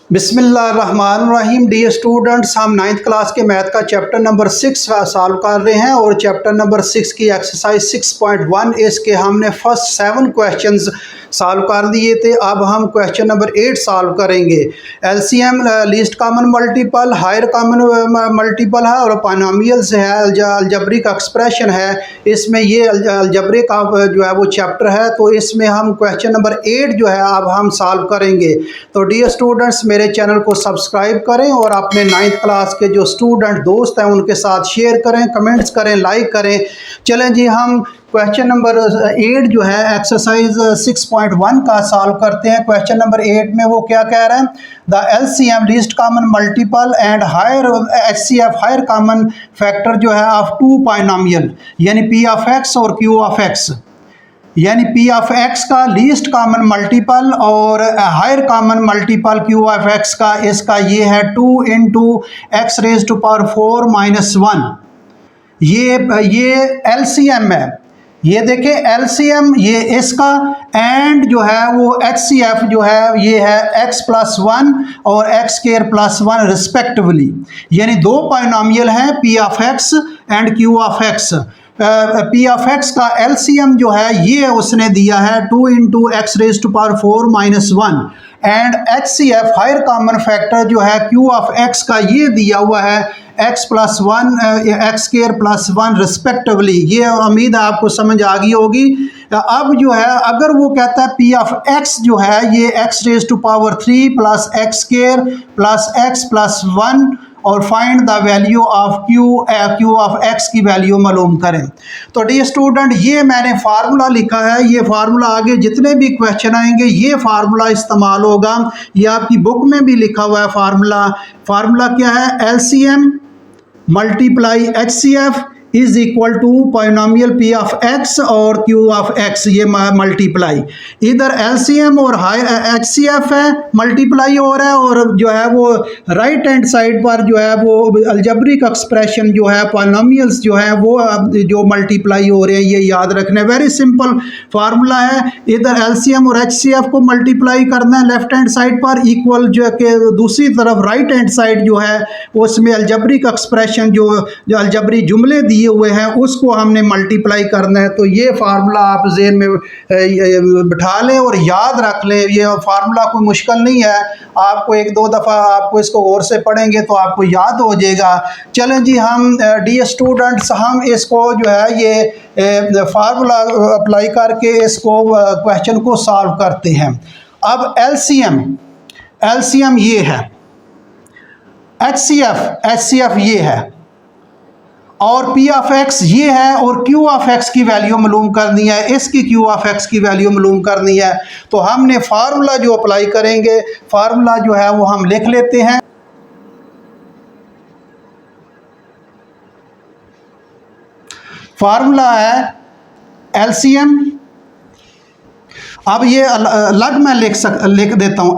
बिस्मिल्लाहिर्रहमानिर्रहीम। Dear students, हम ninth class के मैथ का चैप्टर नंबर 6 सॉल्व कर रहे हैं और चैप्टर नंबर 6 की एक्सरसाइज 6.1 इसके हमने फर्स्ट 7 क्वेश्चंस सॉल्व कर दिए थे। अब हम क्वेश्चन नंबर 8 सॉल्व करेंगे। LCM least common multiple, higher common multiple है और पॉलिनोमियल्स है, अलजेब्रिक एक्सप्रेशन है। इसमें ये अलजेब्रिक का जो है वो चैप्टर है, तो इसमें हम क्वेश्चन नंबर 8 जो है अब हम सॉल्व करेंगे। तो डियर स्टूडेंट्स, मेरे चैनल को सब्सक्राइब करें और अपने 9th क्लास के जो स्टूडेंट दोस्त हैं उनके साथ शेयर करें, कमेंट्स करें, लाइक करें। चलें जी, हम क्वेश्चन नंबर 8 जो है एक्सरसाइज 6.1 का सॉल्व करते हैं। क्वेश्चन नंबर 8 में वो क्या कह रहे हैं? The LCM least common multiple and higher HCF higher common factor जो है ऑफ टू पॉलिनोमियल, यानी पी ऑफ एक्स और क्यू ऑफ एक्स, यानी पी ऑफ एक्स का लीस्ट कॉमन मल्टीपल और higher common multiple Q of X का, इसका ये है 2 into x raise to power 4 minus 1। ये एलसीएम है। ये देखें एलसीएम ये इसका, एंड जो है वो एचसीएफ जो है ये है x प्लस 1 और x स्क्वायर प्लस 1 रिस्पेक्टिवली, यानी दो पॉलिनोमियल हैं P of X and Q of X. P of X का एलसीएम जो है ये उसने दिया है 2 into x raise to power 4 minus 1, and H C F higher common factor जो है क्यू ऑफ एक्स का ये दिया हुआ है x plus 1 x square plus 1 respectively. ये उम्मीद है आपको समझ आ गई होगी। अब जो है अगर वो कहता है पी ऑफ एक्स जो है ये x raise to power 3 plus X square plus x plus 1 और find the value of Q of X की वैल्यू मालूम करें। तो डियर स्टूडेंट, ये मैंने फार्मूला लिखा है। ये फार्मूला आगे जितने भी क्वेश्चन आएंगे ये फार्मूला इस्तेमाल होगा। ये आपकी बुक में भी लिखा हुआ है फार्मूला। फार्मूला क्या है? LCM multiply H C F is equal to polynomial P of X और क्यू ऑफ एक्स, ये मल्टीप्लाई। इधर एलसीएम और हाई एच सी एफ है, मल्टीप्लाई हो रहा है, और जो है वो राइट हैंड साइड पर जो है वो अलजेब्रिक एक्सप्रेशन जो है पॉलिनोमियल्स जो है वो जो मल्टीप्लाई हो रहे हैं। ये याद रखना है, वेरी सिंपल फार्मूला है। इधर एलसीएम और एच सी एफ को मल्टीप्लाई करना है लेफ्ट हैंड साइड पर, इक्वल जो कि दूसरी तरफ राइट हैंड साइड जो है उसमें अलजेब्रिक एक्सप्रेशन जो अलजेब्रिक जुमले दिए हुए हैं उसको हमने मल्टीप्लाई करना है। तो ये फार्मूला आप ज़हन में बिठा लें और याद रख लें। ये फार्मूला कोई मुश्किल नहीं है, आपको एक दो दफ़ा आपको इसको गौर से पढ़ेंगे तो आपको याद हो जाएगा। चलें जी, हम डियर स्टूडेंट्स हम इसको जो है ये फार्मूला अप्लाई करके इसको क्वेश्चन को सॉल्व करते हैं। अब एलसीएम ये है, एचसीएफ ये है, और पी ऑफ एक्स ये है, और क्यू ऑफ एक्स की वैल्यू मालूम करनी है, इसकी क्यू ऑफ एक्स की वैल्यू मालूम करनी है। तो हमने फार्मूला जो अप्लाई करेंगे, फार्मूला जो है वो हम लिख लेते हैं। फार्मूला है एलसीएम। अब ये अलग मैं लिख देता हूं।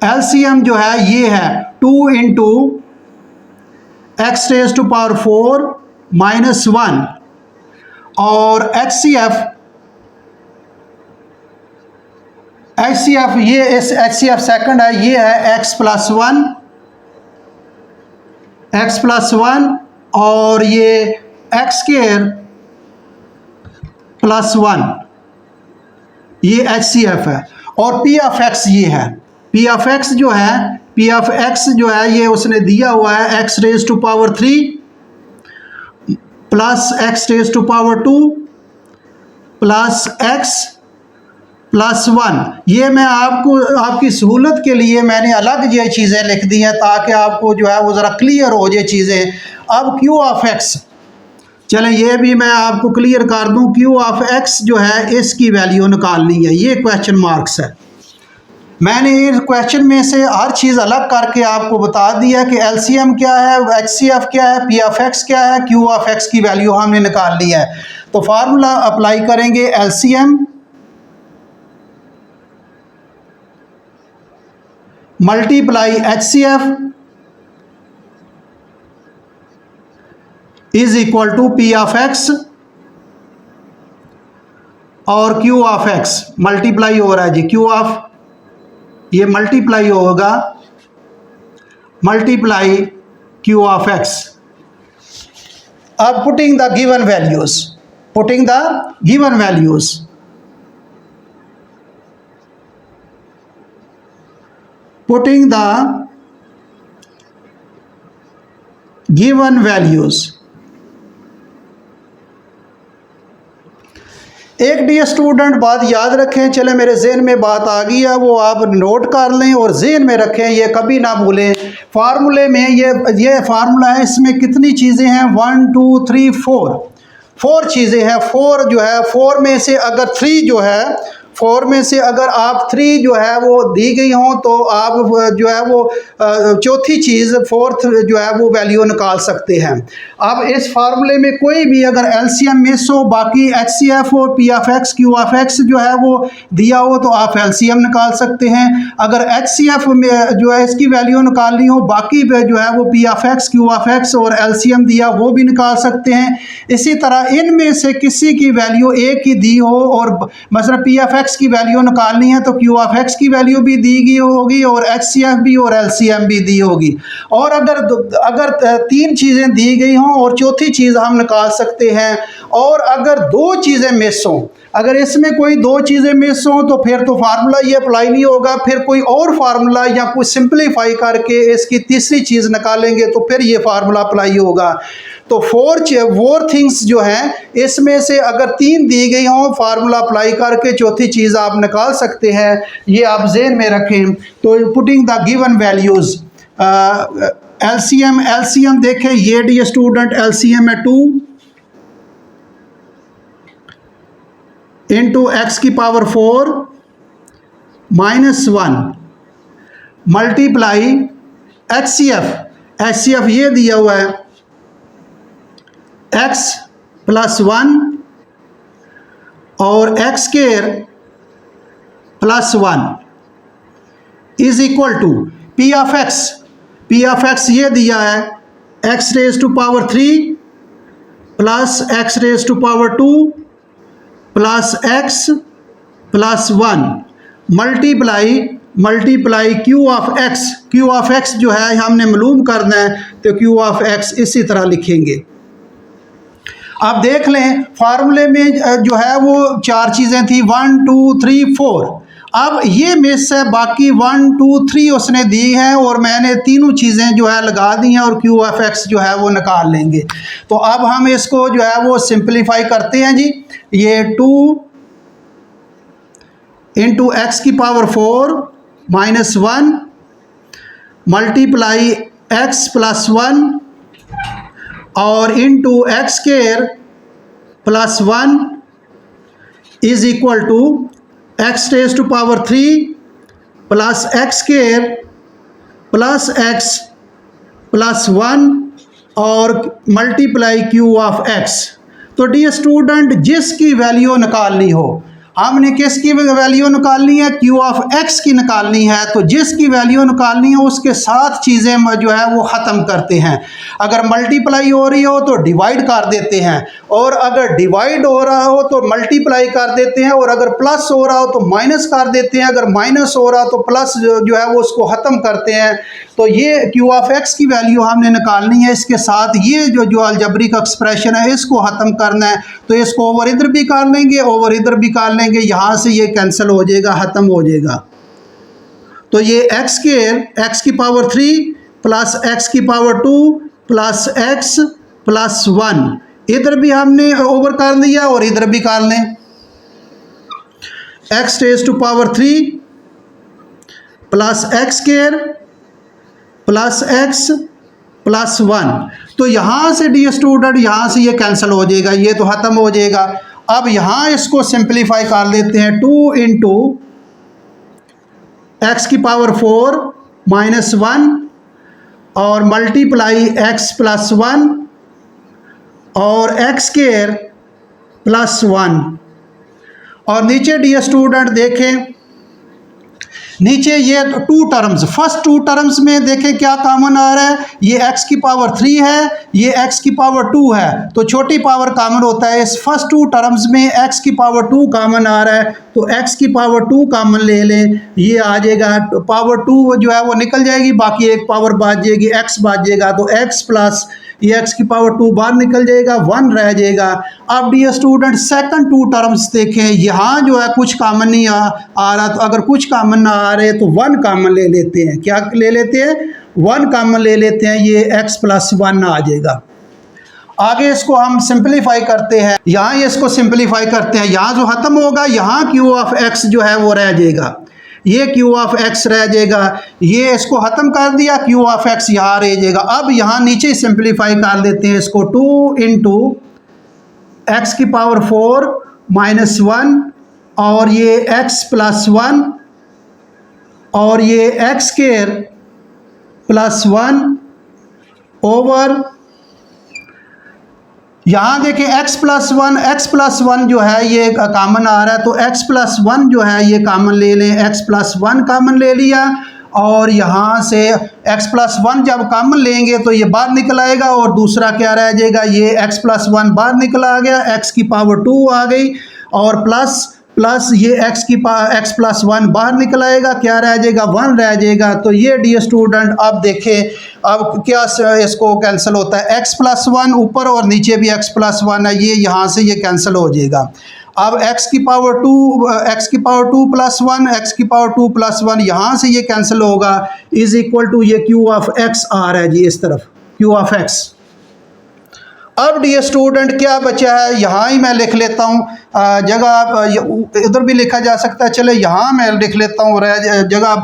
एलसीएम जो है ये है 2 into x raise to power 4 minus 1, और एच सी एफ ये इस एच सी एफ सेकेंड है, ये है x प्लस 1 और ये एक्स स्क्वायर प्लस 1, ये एच सी एफ है। और पी ऑफ एक्स ये है, पी ऑफ एक्स जो है ये उसने दिया हुआ है x raise to power 3 plus x raise to power 2 plus x plus 1। ये मैं आपको आपकी सहूलत के लिए मैंने अलग ये चीज़ें लिख दी हैं ताकि आपको जो है वो ज़रा क्लियर हो जाए चीज़ें। अब क्यू ऑफ एक्स, चलें ये भी मैं आपको क्लियर कर दूं। क्यू ऑफ एक्स जो है इसकी वैल्यू निकालनी है, ये क्वेश्चन मार्क्स है। मैंने इस क्वेश्चन में से हर चीज़ अलग करके आपको बता दिया कि एलसीएम क्या है, एचसीएफ क्या है, पी ऑफ एक्स क्या है, क्यू ऑफ एक्स की वैल्यू हमने निकालनी है। तो फार्मूला अप्लाई करेंगे। LCM multiply HCF is equal to P of X और क्यू ऑफ एक्स मल्टीप्लाई हो रहा है जी, क्यू ऑफ ये मल्टीप्लाई होगा, मल्टीप्लाई क्यू ऑफ एक्स। अब putting the given values, putting the given values, putting the given values. एक dear student बात याद रखें, चले मेरे जहन में बात आ गई है, वो आप नोट कर लें और जहन में रखें, ये कभी ना भूलें। फार्मूले में ये फार्मूला है, इसमें कितनी चीज़ें हैं, 1 2 3 4 चीज़ें हैं। 4 जो है, 4 में से अगर 3 जो है, 4 में से अगर आप 3 जो है वो दी गई हों तो आप जो है वो चौथी चीज़, फोर्थ जो है वो वैल्यू निकाल सकते हैं। अब इस फार्मूले में कोई भी अगर एलसीएम मिस हो, बाकी एचसीएफ और P of x Q of X जो है वो दिया हो तो आप एलसीएम निकाल सकते हैं। अगर एचसीएफ में जो है इसकी वैल्यू निकालनी हो, बाकी जो है वो P of x Q of X और एलसीएम दिया वो भी निकाल सकते हैं। इसी तरह इनमें से किसी की वैल्यू एक ही दी हो और मतलब पी ऑफ एक्स की वैल्यू निकालनी है तो क्यू ऑफ एक्स की वैल्यू भी दी गई होगी और एचसीएफ भी और एलसीएम भी दी होगी। और अगर 3 चीज़ें दी गई हों और चौथी चीज़ हम निकाल सकते हैं। और अगर 2 चीज़ें मिस हों, अगर इसमें कोई 2 चीज़ें मिस हों तो फिर तो फार्मूला ये अप्लाई नहीं होगा, फिर कोई और फार्मूला या कोई सिंप्लीफाई करके इसकी तीसरी चीज़ निकालेंगे तो फिर ये फार्मूला अप्लाई होगा। तो 4 थिंग्स जो हैं इसमें से अगर 3 दी गई हों, फार्मूला अप्लाई करके चौथी चीज़ आप निकाल सकते हैं, ये आप ज़हन में रखें। तो putting the given values, LCM देखें, ये डी स्टूडेंट एलसीएम है 2 इंटू एक्स की पावर 4 -1 मल्टीप्लाई एचसीएफ ये दिया हुआ है x + 1 और x square + 1 is equal to P of X ये दिया है x⁻³ plus x⁻² plus x + 1 multiply Q of X जो है हमने मालूम करना है तो क्यू ऑफ एक्स इसी तरह लिखेंगे। आप देख लें फार्मूले में जो है वो 4 चीज़ें थी, 1 2 3 4। अब ये मिस है, बाकी 1 2 3 उसने दी हैं और मैंने तीनों चीज़ें जो है लगा दी हैं और क्यू ऑफ एक्स जो है वो निकाल लेंगे। तो अब हम इसको जो है वो सिंप्लीफाई करते हैं जी। ये 2 इंटू एक्स की पावर 4 -1 मल्टीप्लाई x + 1 और into X square + 1 is equal to x⁻³ plus x square plus x + 1 और मल्टीप्लाई क्यू ऑफ x। तो डी स्टूडेंट जिसकी वैल्यू निकालनी हो, हमने किसकी वैल्यू निकालनी है, क्यू ऑफ एक्स की निकालनी है। तो जिसकी वैल्यू निकालनी है उसके साथ चीज़ें जो है वो ख़त्म करते हैं। अगर मल्टीप्लाई हो रही हो तो डिवाइड कर देते हैं, और अगर डिवाइड हो रहा हो तो मल्टीप्लाई कर देते हैं, और अगर प्लस हो रहा हो तो माइनस कर देते हैं, अगर माइनस हो रहा तो प्लस जो है वो उसको ख़त्म करते हैं। तो ये क्यू ऑफ एक्स की वैल्यू हमने निकालनी है, इसके साथ ये जो अलजेब्रिक एक्सप्रेशन है इसको ख़त्म करना है। तो इसको ओवर इधर भी कर लेंगे, ओवर इधर भी कर लेंगे, यहाँ से ये कैंसिल हो जाएगा, ख़त्म हो जाएगा। तो ये एक्स स्क्वायर एक्स की पावर 3 प्लस एक्स की पावर 2 प्लस एक्स + 1 इधर भी हमने ओवर कर लिया और इधर भी कर लें। x⁻³ plus X square plus x + 1। तो यहाँ से डी स्टूडेंट यहाँ से ये कैंसिल हो जाएगा, ये तो ख़त्म हो जाएगा। अब यहाँ इसको सिंप्लीफाई कर लेते हैं, 2 इंटू एक्स की पावर 4 -1 और मल्टीप्लाई x + 1 और एक्स स्क्वायर + 1। और नीचे डी स्टूडेंट देखें नीचे ये two terms, first two terms में देखें क्या कॉमन आ रहा है, ये x की पावर 3 है, ये x की पावर 2 है, तो छोटी पावर कॉमन होता है। इस फर्स्ट टू टर्म्स में x की पावर 2 कॉमन आ रहा है, तो x की पावर 2 कॉमन ले लें, ये आ जाएगा पावर 2 जो है वो निकल जाएगी, बाकी एक पावर बच जाएगी, x बच जाएगा, तो x प्लस ये x की पावर 2 बाहर निकल जाएगा, 1 रह जाएगा। अब dear student second two terms देखें, यहाँ जो है कुछ कॉमन नहीं आ रहा, तो अगर कुछ कॉमन ना आ रहे तो 1 कॉमन ले लेते हैं। क्या ले लेते हैं? 1 कॉमन ले लेते हैं, ये x प्लस 1 आ जाएगा। आगे इसको हम सिंप्लीफाई करते हैं, यहाँ ये इसको सिंप्लीफाई करते हैं, यहाँ जो ख़त्म होगा यहाँ q ऑफ x जो है वो रह जाएगा, ये q ऑफ x रह जाएगा, ये इसको ख़त्म कर दिया, q ऑफ x यहाँ रह जाएगा। अब यहाँ नीचे सिंप्लीफाई कर देते हैं इसको, 2 इंटू एक्स की पावर 4 माइनस 1 और ये x प्लस 1 और ये एक्स स्क्वायर प्लस 1 ओवर, यहाँ देखें x प्लस 1 जो है ये कॉमन आ रहा है, तो x प्लस 1 जो है ये कॉमन ले लें, x प्लस 1 कॉमन ले लिया, और यहाँ से x प्लस 1 जब कॉमन लेंगे तो ये बाहर निकल आएगा, और दूसरा क्या रह जाएगा, ये x प्लस 1 बाहर निकल आ गया, x की पावर 2 आ गई, और प्लस ये x प्लस 1 बाहर निकल आएगा, क्या रह जाएगा, 1 रह जाएगा। तो ये डियर स्टूडेंट अब देखें, अब क्या इसको कैंसिल होता है, x प्लस 1 ऊपर और नीचे भी x प्लस 1 है, ये यहाँ से ये कैंसिल हो जाएगा। अब x की पावर 2 प्लस 1, x की पावर 2 प्लस 1 यहाँ से ये कैंसिल होगा, इज इक्वल टू ये q ऑफ x आ रहा है जी इस तरफ, q ऑफ x। अब डियर स्टूडेंट क्या बचा है, यहाँ ही मैं लिख लेता हूँ, जगह इधर भी लिखा जा सकता है, चले यहाँ मैं लिख लेता हूँ, जगह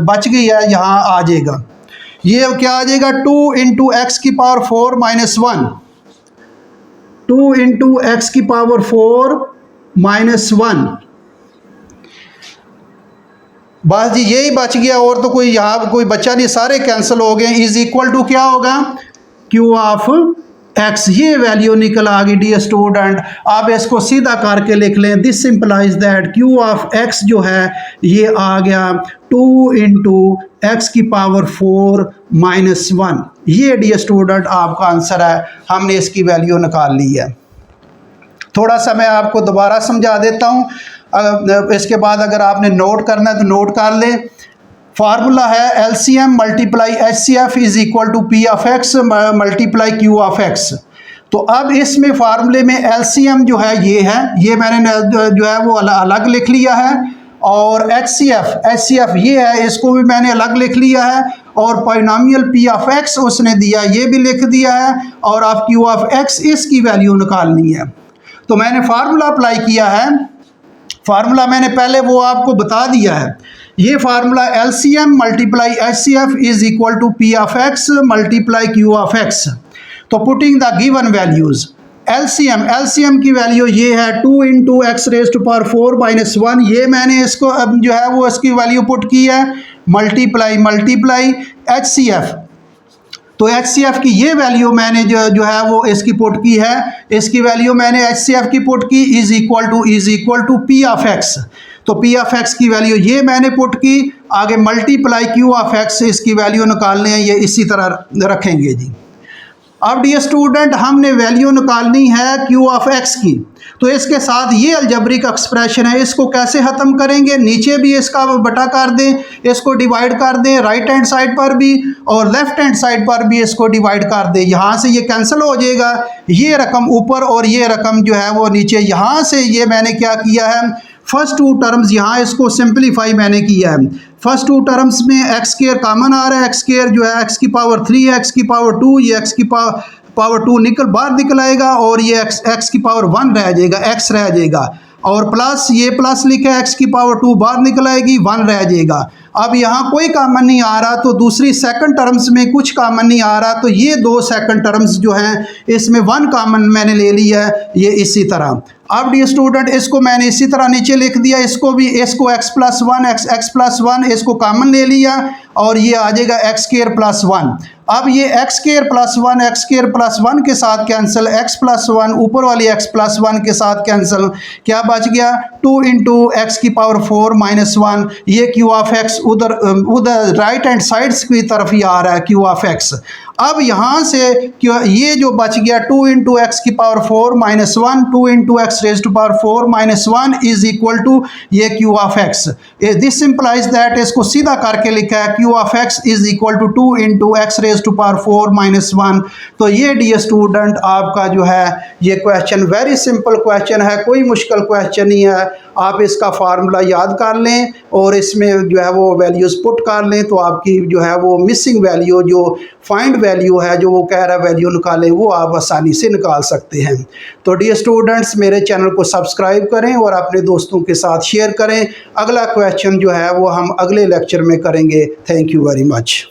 बच गई है, यहाँ आ जाएगा, ये क्या आ जाएगा, 2 इंटू एक्स की पावर 4 माइनस 1, 2 इंटू एक्स की पावर 4 माइनस 1, बस जी यही बच गया, और तो कोई यहाँ कोई बच्चा नहीं, सारे कैंसिल हो गए, इज इक्वल टू क्या होगा, q ऑफ x, ये वैल्यू निकल आ गई डियर स्टूडेंट। आप इसको सीधा करके लिख लें, this सिंपलाइज that q of x जो है ये आ गया 2 इंटू एक्स की पावर 4 माइनस 1, ये डियर स्टूडेंट आपका आंसर है, हमने इसकी वैल्यू निकाल ली है। थोड़ा सा मैं आपको दोबारा समझा देता हूँ, इसके बाद अगर आपने नोट करना है तो नोट कर लें। फार्मूला है LCM multiply HCF is equal to P of x multiply Q of x। तो अब इसमें फार्मूले में LCM जो है ये मैंने जो है वो अलग लिख लिया है, और HCF ये है, इसको भी मैंने अलग लिख लिया है, और पॉलिनोमियल P ऑफ x उसने दिया, ये भी लिख दिया है, और आप Q ऑफ x इसकी वैल्यू निकालनी है। तो मैंने फार्मूला अप्लाई किया है, फार्मूला मैंने पहले वो आपको बता दिया है, ये formula LCM multiply HCF is equal to P of x multiply Q of x। तो putting the given values, LCM की वैल्यू ये है 2 into x raise to power 4 minus 1, ये मैंने इसको अब जो है वो इसकी वैल्यू पुट की है, मल्टीप्लाई HCF, तो HCF की ये वैल्यू मैंने जो है वो इसकी पुट की है, इसकी वैल्यू मैंने HCF की पुट की, is equal to P of x। तो P ऑफ x की वैल्यू ये मैंने पुट की, आगे मल्टीप्लाई Q ऑफ x, इसकी वैल्यू निकालने हैं, ये इसी तरह रखेंगे जी। अब डियर स्टूडेंट हमने वैल्यू निकालनी है Q ऑफ x की, तो इसके साथ ये अलजेब्रिक एक्सप्रेशन है, इसको कैसे ख़त्म करेंगे, नीचे भी इसका बटा कर दें, इसको डिवाइड कर दें, राइट हैंड साइड पर भी और लेफ्ट हैंड साइड पर भी इसको डिवाइड कर दें, यहाँ से ये कैंसिल हो जाएगा, ये रकम ऊपर और ये रकम जो है वो नीचे। यहाँ से ये मैंने क्या किया है, फर्स्ट टू टर्म्स यहाँ इसको सिंप्लीफाई मैंने किया है, फर्स्ट टू टर्म्स में एक्स स्क्वायर कॉमन आ रहा है, एक्स स्क्वायर जो है एक्स की पावर 3 एक्स की पावर 2, ये एक्स की पावर 2 बाहर निकल आएगा, और ये एक्स की पावर 1 रह जाएगा, एक्स रह जाएगा, और प्लस ये प्लस लिखा है, एक्स की पावर 2 बाहर निकल आएगी, 1 रह जाएगा। अब यहाँ कोई कॉमन नहीं आ रहा, तो दूसरी सेकंड टर्म्स में कुछ कॉमन नहीं आ रहा, तो ये दो सेकंड टर्म्स जो हैं इसमें 1 कॉमन मैंने ले लिया है, ये इसी तरह। अब डी स्टूडेंट इसको मैंने इसी तरह नीचे लिख दिया, इसको भी, इसको x plus one x plus one इसको कॉमन ले लिया और ये आ जाएगा एक्स स्क्वायर प्लस वन। अब ये एक्स स्क्वायर प्लस वन के साथ कैंसिल, एक्स प्लस वन ऊपर वाली एक्स प्लस वन के साथ कैंसिल, क्या बच गया 2 इंटू एक्स की पावर 4 माइनस 1। ये क्यू ऑफ एक्स उधर राइट हैंड साइड की तरफ ही आ रहा है क्यू ऑफ एक्स। अब यहाँ से ये जो बच गया 2 इंटू एक्स की power 4 minus 1, 2 into x raise to power 4 minus 1 is equal to ये q of x. This simplify that, इसको सीधा करके लिखा है Q of x is equal to 2 into x raise to power 4 minus 1। तो ये dear student आपका जो है ये क्वेश्चन वेरी सिंपल क्वेश्चन है, कोई मुश्किल क्वेश्चन नहीं है। आप इसका फार्मूला याद कर लें और इसमें जो है वो वैल्यूज़ पुट कर लें, तो आपकी जो है वो मिसिंग वैल्यू, जो फाइंड वैल्यू है, जो वो कह रहा है वैल्यू निकालें, वो आप आसानी से निकाल सकते हैं। तो डियर स्टूडेंट्स मेरे चैनल को सब्सक्राइब करें और अपने दोस्तों के साथ शेयर करें। अगला क्वेश्चन जो है वो हम अगले लेक्चर में करेंगे। Thank you very much.